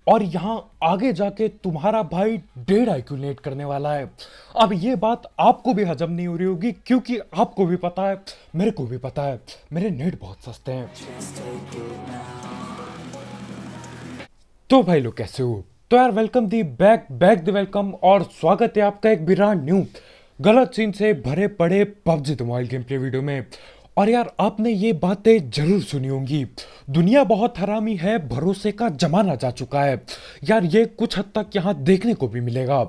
और यहाँ आगे जाके तुम्हारा भाई 1.5 IQ नेट करने वाला है। अब ये बात आपको भी हजम नहीं हो रही होगी, क्योंकि आपको भी पता है, मेरे को भी पता है, मेरे नेट बहुत सस्ते हैं। तो भाई लोग कैसे हो? तो यार welcome the back back the welcome, और स्वागत है आपका एक ब्रांड न्यू गलत सीन से भरे पड़े PUBG the mobile game play video में। और यार आपने ये बातें जरूर सुनी होंगी, दुनिया बहुत हरामी है, भरोसे का जमाना जा चुका है। यार ये कुछ हद तक यहाँ देखने को भी मिलेगा।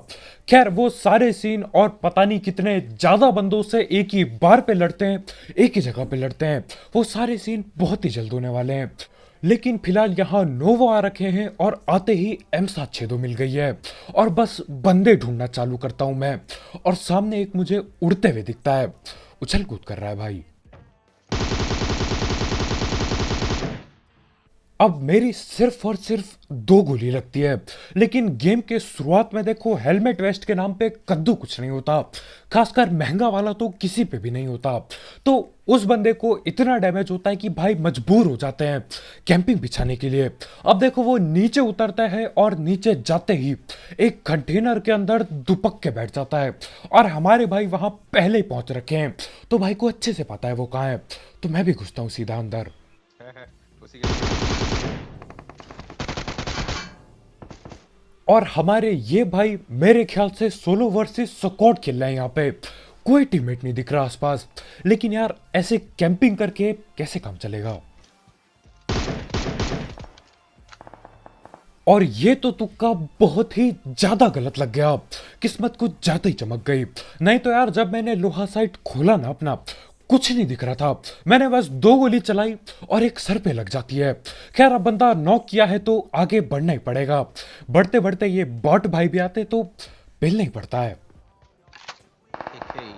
खैर वो सारे सीन और पता नहीं कितने ज्यादा बंदों से एक ही बार पे लड़ते हैं, एक ही जगह पे लड़ते हैं, वो सारे सीन बहुत ही जल्द होने वाले हैं। लेकिन फिलहाल यहाँ नोवो आ रखे हैं और आते ही M762 मिल गई है, और बस बंदे ढूंढना चालू करता हूं मैं। और सामने एक मुझे उड़ते हुए दिखता है, उछल कूद कर रहा है भाई। अब मेरी सिर्फ और सिर्फ 2 गोली लगती है, लेकिन गेम के शुरुआत में देखो हेलमेट वेस्ट के नाम पे कद्दू कुछ नहीं होता, खासकर महंगा वाला तो किसी पे भी नहीं होता। तो उस बंदे को इतना डैमेज होता है कि भाई मजबूर हो जाते हैं कैंपिंग बिछाने के लिए। अब देखो वो नीचे उतरता है और नीचे जाते ही एक कंटेनर के अंदर दुपक के बैठ जाता है, और हमारे भाई वहां पहले ही पहुंच रखे हैं, तो भाई को अच्छे से पता है वो कहाँ है। तो मैं भी घुसता हूँ सीधा अंदर। उसी के और हमारे ये भाई मेरे ख्याल से सोलो वर्सेस स्क्वाड खेल रहे हैं यहाँ पे, कोई टीममेट नहीं दिख रहा आसपास। लेकिन यार ऐसे कैंपिंग करके कैसे काम चलेगा? और ये तो तुक्का बहुत ही ज्यादा गलत लग गया, किस्मत कुछ ज्यादा ही चमक गई। नहीं तो यार जब मैंने लोहा साइट खोला ना अपना, कुछ नहीं दिख रहा था। मैंने बस 2 गोली चलाई और एक सर पे लग जाती है। खैर अब बंदा नॉक किया है तो आगे बढ़ना ही पड़ेगा। बढ़ते बढ़ते ये बॉट भाई भी आते तो बेलना ही पड़ता है। ही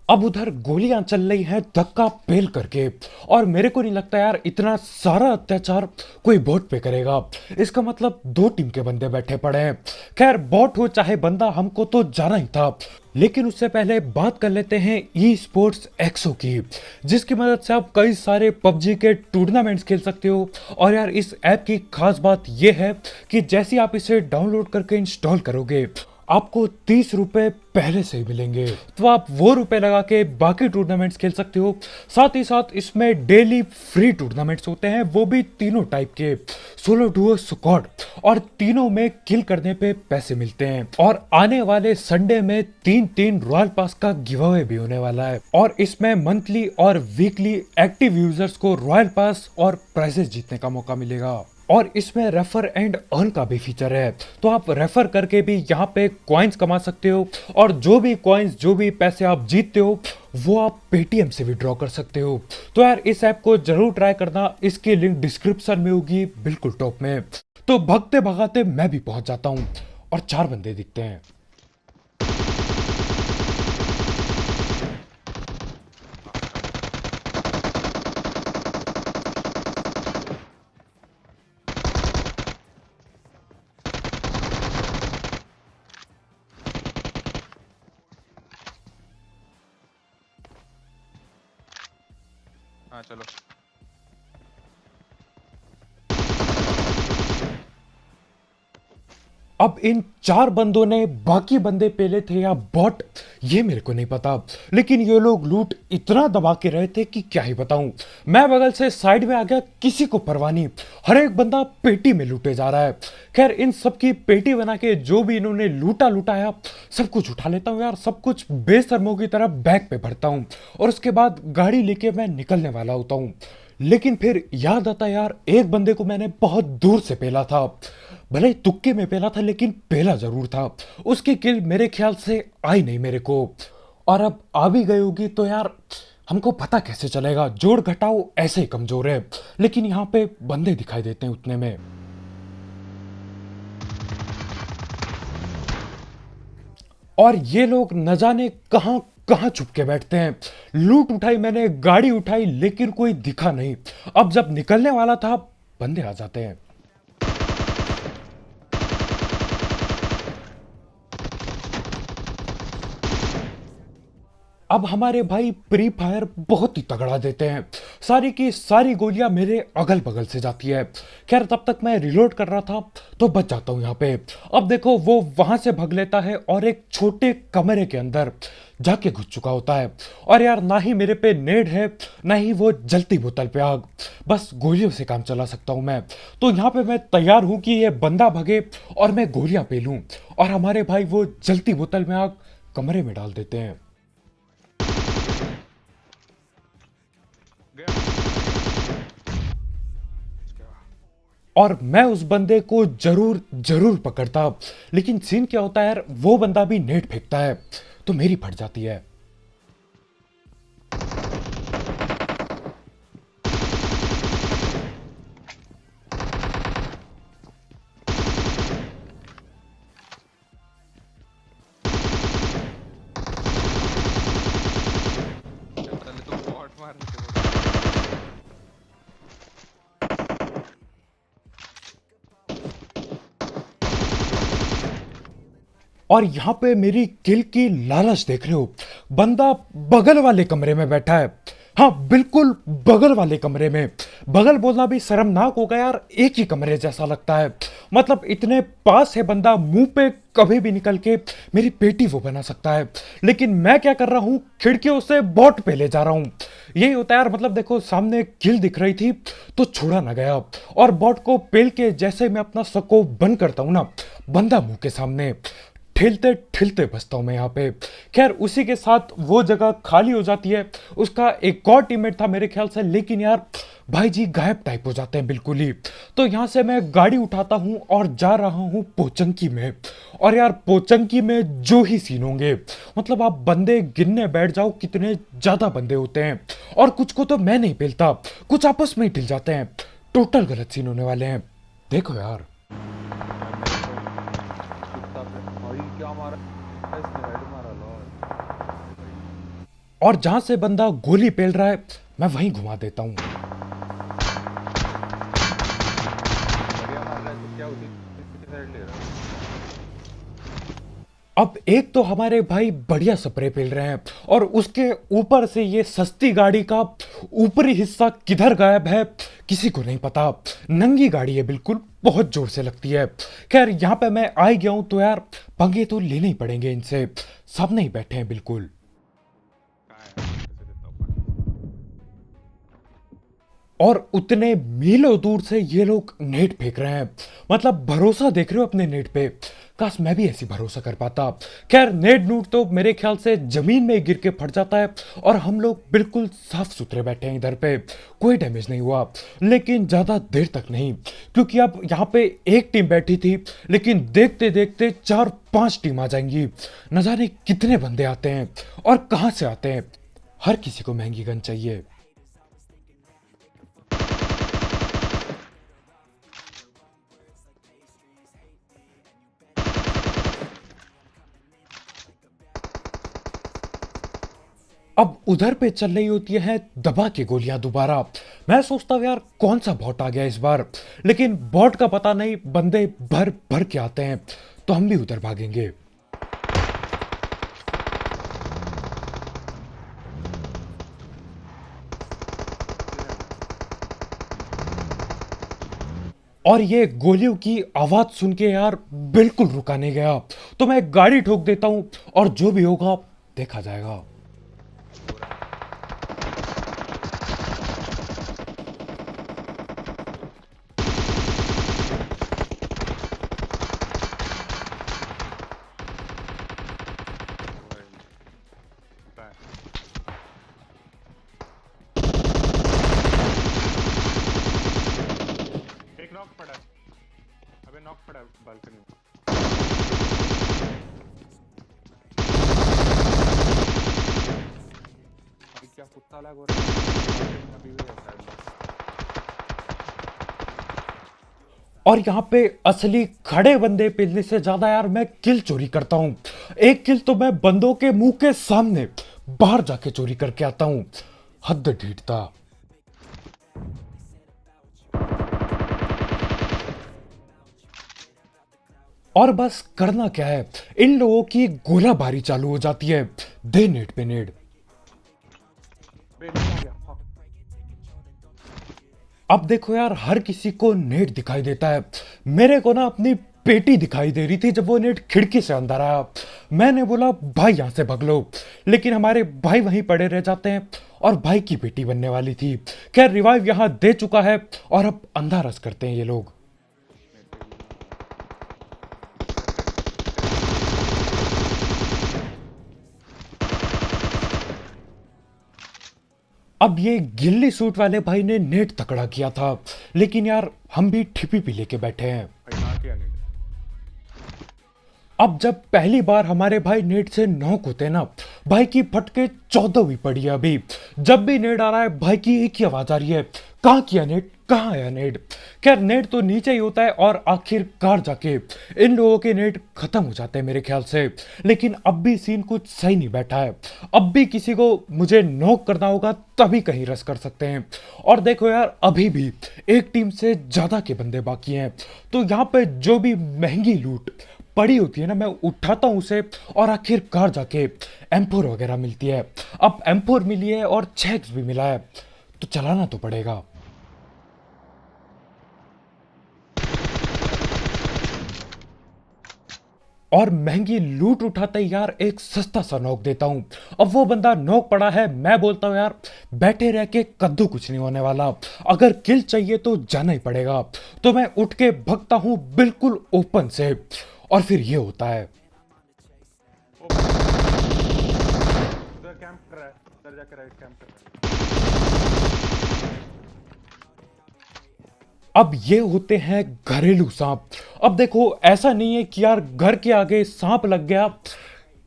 अब उधर गोलियां चल रही हैं धक्का पेल करके, और मेरे को नहीं लगता यार इतना सारा अत्याचार कोई बॉट पे करेगा। इसका मतलब 2 टीम के बंदे बैठे पड़े हैं। खैर बॉट हो चाहे बंदा, हमको तो जाना ही था। लेकिन उससे पहले बात कर लेते हैं ई स्पोर्ट्स एक्सो की, जिसकी मदद से आप कई सारे पबजी के टूर्नामेंट्स खेल सकते हो। और यार इस ऐप की खास बात यह है कि जैसे आप इसे डाउनलोड करके इंस्टॉल करोगे, आपको 30 रुपए पहले से ही मिलेंगे, तो आप वो रुपए लगा के बाकी टूर्नामेंट्स खेल सकते हो। साथ ही साथ इसमें डेली फ्री टूर्नामेंट्स होते हैं, वो भी तीनों टाइप के, सोलो डुओ स्क्वाड, और तीनों में किल करने पे पैसे मिलते हैं। और आने वाले संडे में 3 रॉयल पास का गिव अवे भी होने वाला है, और इसमें मंथली और वीकली एक्टिव यूजर्स को रॉयल पास और प्राइजेस जीतने का मौका मिलेगा। और इसमें रेफर एंड अर्न का भी फीचर है, तो आप रेफर करके भी यहाँ पे कॉइन्स कमा सकते हो, और जो भी कॉइन्स जो भी पैसे आप जीतते हो वो आप पेटीएम से विड्रॉ कर सकते हो। तो यार इस ऐप को जरूर ट्राई करना, इसकी लिंक डिस्क्रिप्शन में होगी बिल्कुल टॉप में। तो भगते भगाते मैं भी पहुंच जाता हूँ, और 4 बंदे दिखते हैं। हाँ चलो। अब इन 4 बंदों ने बाकी बंदे पेले थे या बॉट, ये मेरे को नहीं पता, लेकिन ये लोग लूट इतना दबा के रहे थे कि क्या ही बताऊं। मैं बगल से साइड में आ गया, किसी को परवाह नहीं, हर एक बंदा पेटी में लूटे जा रहा है। खैर इन सब की पेटी बना के जो भी इन्होंने लूटा लुटाया सब कुछ उठा लेता हूँ यार, सब कुछ बेशर्मों की तरह बैग पे भरता हूँ, और उसके बाद गाड़ी लेके मैं निकलने वाला होता हूँ। लेकिन फिर याद आता यार, एक बंदे को मैंने बहुत दूर से पेला था, भले ही तुक्के में पेला था लेकिन पेला जरूर था। उसकी किल मेरे ख्याल से आई नहीं मेरे को, और अब आ भी गई होगी तो यार हमको पता कैसे चलेगा, जोड़ घटाओ ऐसे ही कमजोर है। लेकिन यहाँ पे बंदे दिखाई देते हैं उतने में, और ये लोग न जाने कहां कहां छुप के बैठते हैं। लूट उठाई मैंने, गाड़ी उठाई, लेकिन कोई दिखा नहीं। अब जब निकलने वाला था, बंदे आ जाते हैं। अब हमारे भाई प्री फायर बहुत ही तगड़ा देते हैं। सारी की सारी गोलियां मेरे अगल बगल से जाती है। खैर तब तक मैं रिलोड कर रहा था तो बच जाता हूँ यहाँ पे। अब देखो वो वहां से भाग लेता है और एक छोटे कमरे के अंदर जाके घुस चुका होता है। और यार ना ही मेरे पे नेड है ना ही वो जलती बोतल पे आग, बस गोलियों से काम चला सकता हूँ मैं। तो यहाँ पे मैं तैयार हूँ कि ये बंदा भगे और मैं गोलियां पेलूं, और हमारे भाई वो जलती बोतल में आग कमरे में डाल देते हैं। गया। और मैं उस बंदे को जरूर जरूर पकड़ता, लेकिन सीन क्या होता है यार, वो बंदा भी नेट फेंकता है तो मेरी फट जाती है। पहले तो बॉट मार रहे थे वो। और यहां पे मेरी किल की लालच देख रहे हो, बंदा बगल वाले कमरे में बैठा है। हाँ बिल्कुल बगल वाले कमरे में। बगल बोलना भी शर्मनाक होगा यार, एक ही कमरे जैसा लगता है। मतलब इतने पास है बंदा, मुंह पे कभी भी निकल के मेरी पेटी वो बना सकता है। लेकिन मैं क्या कर रहा हूं, खिड़कियों से बॉट पे ले जा रहा हूं। यही होता है यार, मतलब देखो सामने किल दिख रही थी तो छोड़ा ना गया, और बॉट को पेल के जैसे मैं अपना स्कोप बंद करता हूं ना, बंदा मुंह के सामने ठेलते ठेलते बचता हूं मैं यहाँ पे। खैर उसी के साथ वो जगह खाली हो जाती है। उसका एक और टीममेट था मेरे ख्याल से, लेकिन यार भाई जी गायब टाइप हो जाते हैं बिल्कुल ही। तो यहाँ से मैं गाड़ी उठाता हूँ और जा रहा हूँ पोचंकी में। और यार पोचंकी में जो ही सीन होंगे, मतलब आप बंदे गिनने बैठ जाओ कितने ज्यादा बंदे होते हैं। और कुछ को तो मैं नहीं पेलता, कुछ आपस में ही ढिल जाते हैं। टोटल गलत सीन होने वाले हैं, देखो यार। कुत्ता पे भाई क्या मारा इसने, हेड मारा लो। और जहां से बंदा गोली पेल रहा है मैं वहीं घुमा देता हूं। बढ़िया मार रहा है तो क्या उसी साइड ले रहा है। अब एक तो हमारे भाई बढ़िया स्प्रे पेल रहे हैं, और उसके ऊपर से ये सस्ती गाड़ी का ऊपरी हिस्सा किधर गायब है किसी को नहीं पता। नंगी गाड़ी है बिल्कुल, बहुत जोर से लगती है। खैर यहाँ पे मैं आ ही गया हूं तो यार पंगे तो लेने ही पड़ेंगे इनसे, सामने ही बैठे हैं बिल्कुल। कहाँ है? कैसे देता हूँ? और उतने मीलों दूर से ये लोग नेट फेंक रहे हैं, मतलब भरोसा देख रहे हो अपने नेट पे। काश मैं भी ऐसी भरोसा कर पाता। खैर नेट नूट तो मेरे ख्याल से जमीन में गिर के फट जाता है, और हम लोग बिल्कुल साफ सुथरे बैठे हैं इधर पे, कोई डैमेज नहीं हुआ। लेकिन ज्यादा देर तक नहीं, क्योंकि अब यहाँ पे एक टीम बैठी थी, लेकिन देखते देखते 4-5 टीम आ जाएंगी। न जाने कितने बंदे आते हैं और कहाँ से आते हैं। हर किसी को महंगी गन चाहिए। अब उधर पे चल रही होती है दबा के गोलियां दोबारा। मैं सोचता हूँ यार कौन सा बॉट आ गया इस बार, लेकिन बॉट का पता नहीं, बंदे भर भर के आते हैं तो हम भी उधर भागेंगे। और ये गोलियों की आवाज सुन के यार बिल्कुल रुका नहीं गया, तो मैं गाड़ी ठोक देता हूं और जो भी होगा देखा जाएगा। कहाँ है? एक नॉक पड़ा है। अबे नॉक पड़ा है बालकनी में। अभी क्या कुत्ता लग हो रहा है अभी भी है साइड में। और यहाँ पे असली खड़े बंदे पेलने से ज्यादा यार मैं किल चोरी करता हूँ। एक किल तो मैं बंदों के मुंह के सामने बाहर जाके चोरी करके आता हूँ। हद ढीठता। और बस करना क्या है, इन लोगों की गोलाबारी चालू हो जाती है। दे नेट पे नेट। अब देखो यार, हर किसी को नेट दिखाई देता है। मेरे को ना अपनी पेटी दिखाई दे रही थी जब वो नेट खिड़की से अंदर आया। मैंने बोला भाई यहाँ से भाग लो, लेकिन हमारे भाई वहीं पड़े रह जाते हैं और भाई की पेटी बनने वाली थी। खैर रिवाइव यहाँ दे चुका है और अब अंधा रस करते हैं ये लोग। अब ये गिल्ली सूट वाले भाई ने नेट तकड़ा किया था, लेकिन यार हम भी ठिपी पी लेके बैठे हैं। भाई हाँ किया नहीं। अब जब पहली बार हमारे भाई नेट से नॉक होते ना, भाई की फटके 14 हुई पड़ी है। अभी जब भी नेट आ रहा है भाई की एक ही आवाज आ रही है, कहाँ किया नेट, कहाँ आया नेट। खैर नेट तो नीचे ही होता है और आखिरकार जाके इन लोगों के नेट खत्म हो जाते हैं मेरे ख्याल से। लेकिन अब भी सीन कुछ सही नहीं बैठा है। अब भी किसी को मुझे नॉक करना होगा तभी कहीं रस कर सकते हैं। और देखो यार, अभी भी एक टीम से ज्यादा के बंदे बाकी हैं, तो यहाँ पे जो भी महंगी लूट पड़ी होती है ना, मैं उठाता हूं उसे और आखिरकार जाके एम4 वगैरह मिलती है। अब एम4 मिली है और 6x भी मिला है, तो चलाना तो पड़ेगा। और महंगी लूट उठाते ही यार एक सस्ता सा नॉक देता हूं। अब वो बंदा नॉक पड़ा है, मैं बोलता हूं यार बैठे रह के कद्दू कुछ नहीं होने वाला, अगर किल चाहिए तो जाना ही पड़ेगा। तो मैं उठ के भगता हूं बिल्कुल ओपन से, और फिर ये होता है। उधर कैंप कर रहा है, उधर जाकर राइट कैंप कर रहा है। अब ये होते हैं घरेलू सांप। अब देखो ऐसा नहीं है कि यार घर के आगे सांप लग गया,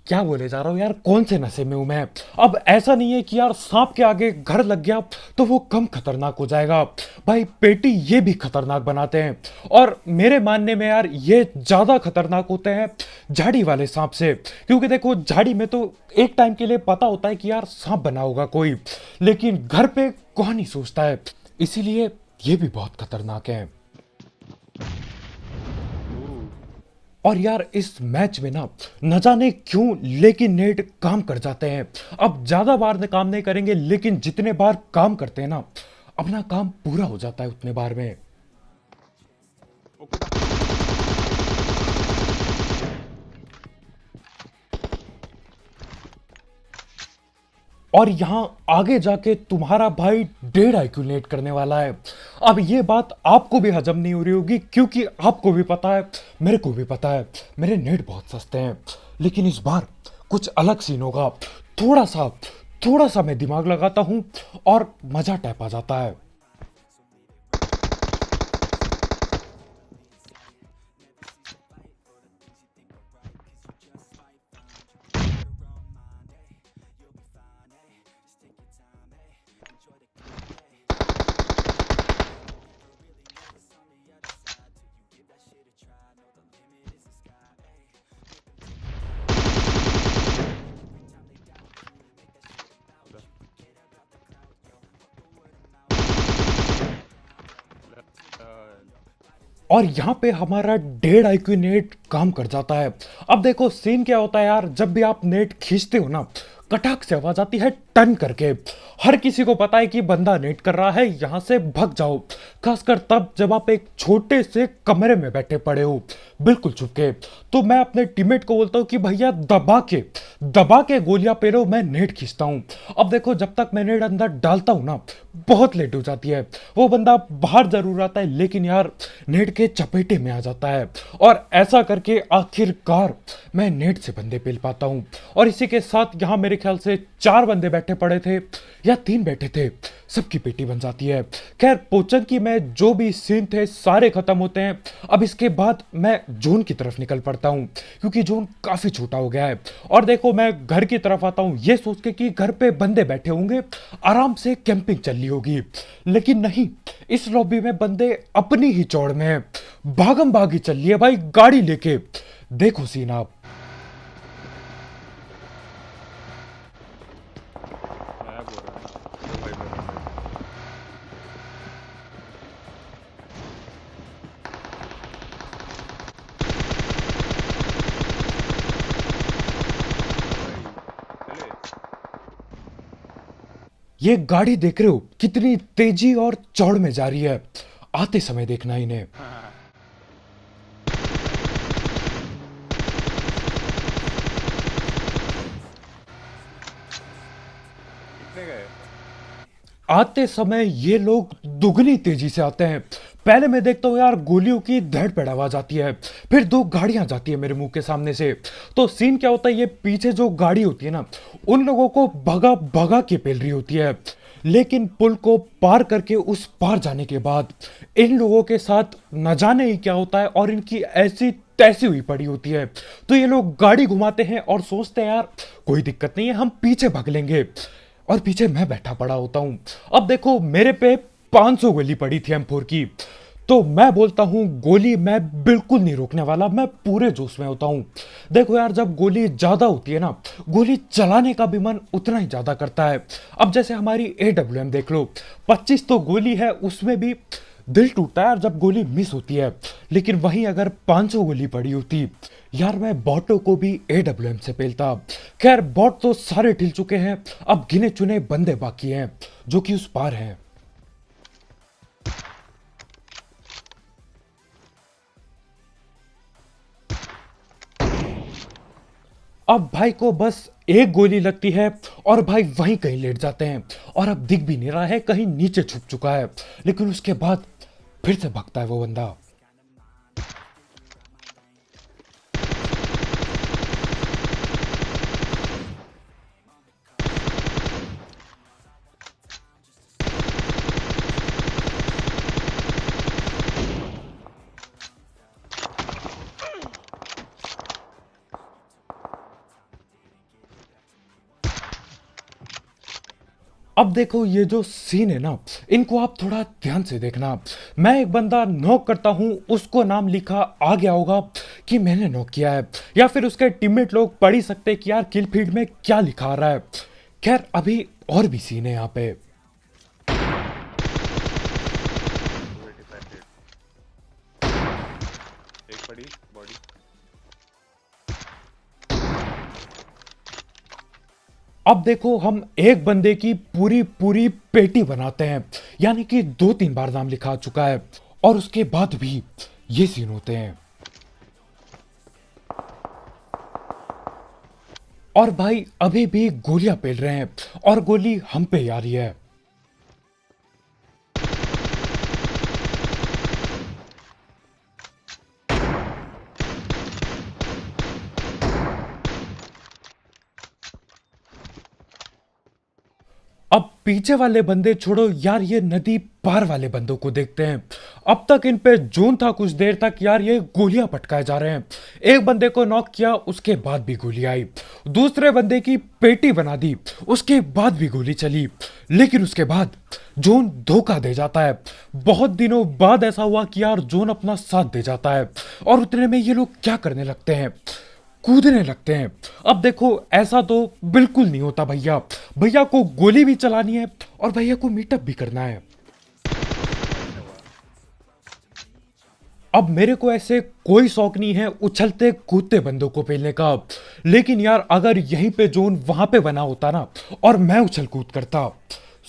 क्या बोले जा रहा हूं यार, कौन से नशे में हूं मैं। अब ऐसा नहीं है कि यार सांप के आगे घर लग गया तो वो कम खतरनाक हो जाएगा। भाई पेटी ये भी खतरनाक बनाते हैं, और मेरे मानने में यार ये ज्यादा खतरनाक होते हैं झाड़ी वाले सांप से। क्योंकि देखो झाड़ी में तो एक टाइम के लिए पता होता है कि यार सांप बना होगा कोई, लेकिन घर पे कौन ही सोचता है, इसीलिए ये भी बहुत खतरनाक है। और यार इस मैच में ना न जाने क्यों लेकिन नेट काम कर जाते हैं। अब ज्यादा बार काम नहीं करेंगे, लेकिन जितने बार काम करते हैं ना, अपना काम पूरा हो जाता है उतने बार में। और यहां आगे जाके तुम्हारा भाई 1.5 IQ नेट करने वाला है। अब ये बात आपको भी हजम नहीं हो रही होगी, क्योंकि आपको भी पता है, मेरे को भी पता है, मेरे नेट बहुत सस्ते हैं। लेकिन इस बार कुछ अलग सीन होगा। थोड़ा सा मैं दिमाग लगाता हूं और मजा टैप आ जाता है। और यहाँ पे हमारा 1.5 IQ नेट काम कर जाता है। अब देखो सीन क्या होता है यार, जब भी आप नेट खींचते हो ना, कटाक से आवाज आती है टन करके। हर किसी को पता है कि बंदा नेट कर रहा है, यहां से भाग जाओ। खासकर तब जब आप एक छोटे से कमरे में बैठे पड़े हो बिल्कुल चुपके, तो मैं अपने टीममेट को बोलता हूं कि भैया दबा के गोलियां पेलो, मैं नेट खींचता हूं। अब देखो जब तक मैं नेट अंदर डालता हूं ना, बहुत लेट हो जाती है। वो बंदा बाहर जरूर आता है, लेकिन यार नेट के चपेटे में आ जाता है, और ऐसा करके आखिरकार मैं नेट से बंदे पेल पाता हूं। और इसी के साथ यहां मेरे ख्याल से 4 बंदे बैठे पड़े थे या 3 बैठे थे, सबकी पेटी बन जाती है। खैर पोचंकी में जो भी सीन थे सारे खत्म होते हैं। अब इसके बाद मैं जोन की तरफ निकल पड़ता हूं, क्योंकि जोन काफी छोटा हो गया है। और देखो मैं घर की तरफ आता हूं ये सोच के कि घर पे बंदे बैठे होंगे, आराम से कैंपिंग चल रही होगी, लेकिन नहीं, इस लॉबी में बंदे अपनी ही चौड़ में है, भागम भागी चल रही है भाई गाड़ी लेके। देखो सीन आप। मैं बोल रहा हूँ भाई मेरा ये गाड़ी देख रहे हो कितनी तेजी और चौड़ में जा रही है। आते समय देखना इन्हें। हाँ, कितने गए? आते समय ये लोग दुगनी तेजी से आते हैं। पहले मैं देखता हूँ यार गोलियों की धड़ पड़ आवाज आती है, फिर दो गाड़ियां जाती है मेरे मुंह के सामने से। तो सीन क्या होता है, ये पीछे जो गाड़ी होती है ना, उन लोगों को भगा भगा के पेल रही होती है। लेकिन पुल को पार करके उस पार जाने के बाद इन लोगों के साथ न जाने ही क्या होता है, और इनकी ऐसी तैसी हुई पड़ी होती है। तो ये लोग गाड़ी घुमाते हैं और सोचते हैं यार कोई दिक्कत नहीं है, हम पीछे भाग लेंगे। और पीछे मैं बैठा पड़ा होता हूं। अब देखो मेरे पे 500 गोली पड़ी थी M4 की। तो मैं बोलता हूं गोली मैं बिल्कुल नहीं रोकने वाला, मैं पूरे जोश में होता हूं। देखो यार जब गोली ज्यादा होती है ना, गोली चलाने का भी मन उतना ही ज्यादा करता है। अब जैसे हमारी AWM देख लो, 25 तो गोली है, उसमें भी दिल टूटता है यार जब गोली मिस होती है। लेकिन वहीं अगर 500 गोली पड़ी होती यार, मैं बॉटों को भी AWM से पेलता। खैर बॉट तो सारे ढिल चुके हैं, अब गिने चुने बंदे बाकी हैं जो कि उस पार हैं। अब भाई को बस एक गोली लगती है और भाई वहीं कहीं लेट जाते हैं, और अब दिख भी नहीं रहा है, कहीं नीचे छुप चुका है। लेकिन उसके बाद फिर से भागता है वो बंदा। अब देखो ये जो सीन है ना, इनको आप थोड़ा ध्यान से देखना। मैं एक बंदा नॉक करता हूं, उसको नाम लिखा आ गया होगा कि मैंने नॉक किया है, या फिर उसके टीममेट लोग पढ़ ही सकते हैं कि यार किल फीड में क्या लिखा आ रहा है। खैर अभी और भी सीन है यहाँ पे। 285 hit। एक पड़ी बॉडी। अब देखो हम एक बंदे की पूरी पूरी पेटी बनाते हैं, यानी कि 2-3 बार नाम लिखा आ चुका है, और उसके बाद भी ये सीन होते हैं। और भाई अभी भी गोलियां पेल रहे हैं, और गोली हम पे ही आ रही है। अब पीछे वाले बंदे छोड़ो यार, ये नदी पार वाले बंदों को देखते हैं। अब तक इन पे जोन था कुछ देर तक यार, ये गोलियां पटकाए जा रहे हैं। एक बंदे को नॉक किया, उसके बाद भी गोली आई। दूसरे बंदे की पेटी बना दी, उसके बाद भी गोली चली। लेकिन उसके बाद जोन धोखा दे जाता है। बहुत दिनों बाद ऐसा हुआ कि यार जोन अपना साथ दे जाता है, और उतने में ये लोग क्या करने लगते हैं, कूदने लगते हैं। अब देखो ऐसा तो बिल्कुल नहीं होता भैया, भैया को गोली भी चलानी है और भैया को मीटअप भी करना है। अब मेरे को ऐसे कोई शौक नहीं है उछलते कूदते बंदों को पेलने का। लेकिन यार अगर यहीं पे जोन वहां पे बना होता ना, और मैं उछल कूद करता,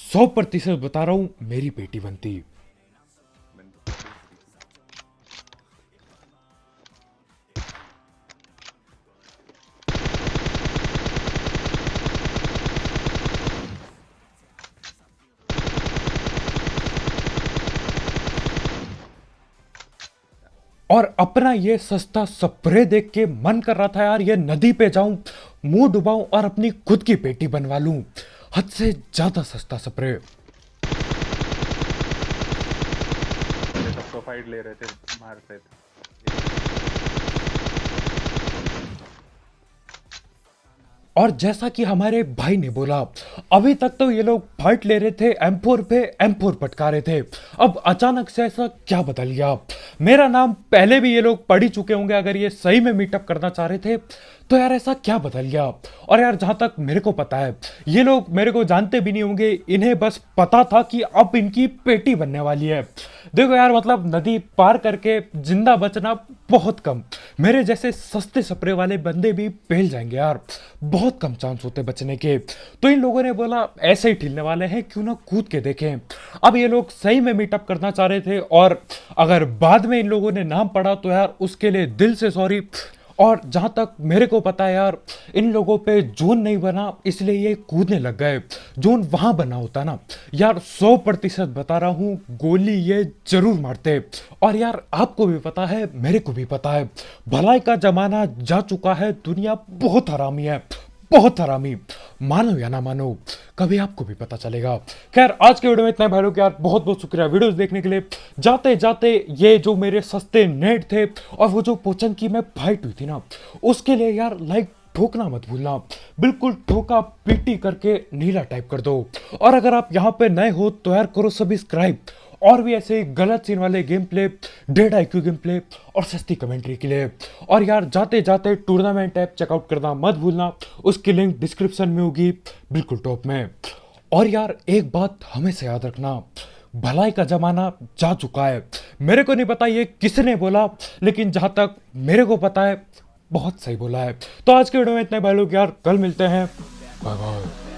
100% बता रहा हूं मेरी बेटी बनती। और अपना ये सस्ता स्प्रे देख के मन कर रहा था यार ये नदी पे जाऊं, मुंह डुबाऊं और अपनी खुद की पेटी बनवा लूं। हद से ज्यादा सस्ता स्प्रे। ये सबको फाइट ले रहे थे, मार रहे थे। और जैसा कि हमारे भाई ने बोला, अभी तक तो ये लोग फाइट ले रहे थे, M4 पे M4 पटका रहे थे। अब अचानक से ऐसा क्या बदल गया? मेरा नाम पहले भी ये लोग पढ़ ही चुके होंगे अगर ये सही में मीटअप करना चाह रहे थे। तो यार ऐसा क्या बदल गया? और यार जहां तक मेरे को पता है, ये लोग मेरे को जानते भी नहीं होंगे, इन्हें बस पता था कि अब इनकी पेटी बनने वाली है। देखो यार मतलब नदी पार करके जिंदा बचना बहुत कम। मेरे जैसे सस्ते सपरे वाले बंदे भी पेल जाएंगे यार, बहुत कम चांस होते बचने के। तो इन लोगों ने बोला ऐसे ही ठिलने वाले हैं, क्यों ना कूद के देखें। अब ये लोग सही में मीटअप करना चाह रहे थे, और अगर बाद में इन लोगों ने नाम पढ़ा तो यार उसके लिए दिल से सॉरी। और जहां तक मेरे को पता है यार, इन लोगों पे जोन नहीं बना इसलिए ये कूदने लग गए। जोन वहां बना होता ना यार, 100% बता रहा हूं, गोली ये जरूर मारते। और यार आपको भी पता है, मेरे को भी पता है, भलाई का जमाना जा चुका है, दुनिया बहुत हरामी है, बहुत हरामी। मानो या ना मानो, कभी आपको भी पता चलेगा। खैर आज के वीडियो में इतना ही भाई लोग, यार बहुत बहुत शुक्रिया वीडियोस देखने के लिए। जाते जाते ये जो मेरे सस्ते नेट थे और वो जो पोचन की मैं फाइट हुई थी ना, उसके लिए यार लाइक ठोकना मत भूलना, बिल्कुल ठोका पीटी करके नीला टाइप कर दो। और अगर आप यहाँ पे नए हो तो यार करो सब्सक्राइब, और भी ऐसे गलत सीन वाले game play, dead IQ game play और सस्ती कमेंट्री के लिए। और यार जाते जाते टूर्नामेंट ऐप चेकआउट करना मत भूलना, उसकी लिंक डिस्क्रिप्शन में होगी बिल्कुल टॉप में। और यार एक बात हमेशा याद रखना, भलाई का जमाना जा चुका है। मेरे को नहीं पता ये किसने बोला, लेकिन जहां तक मेरे को पता है बहुत सही बोला है। तो आज के वीडियो में इतने भाई लोग, यार कल मिलते हैं, बाय बाय।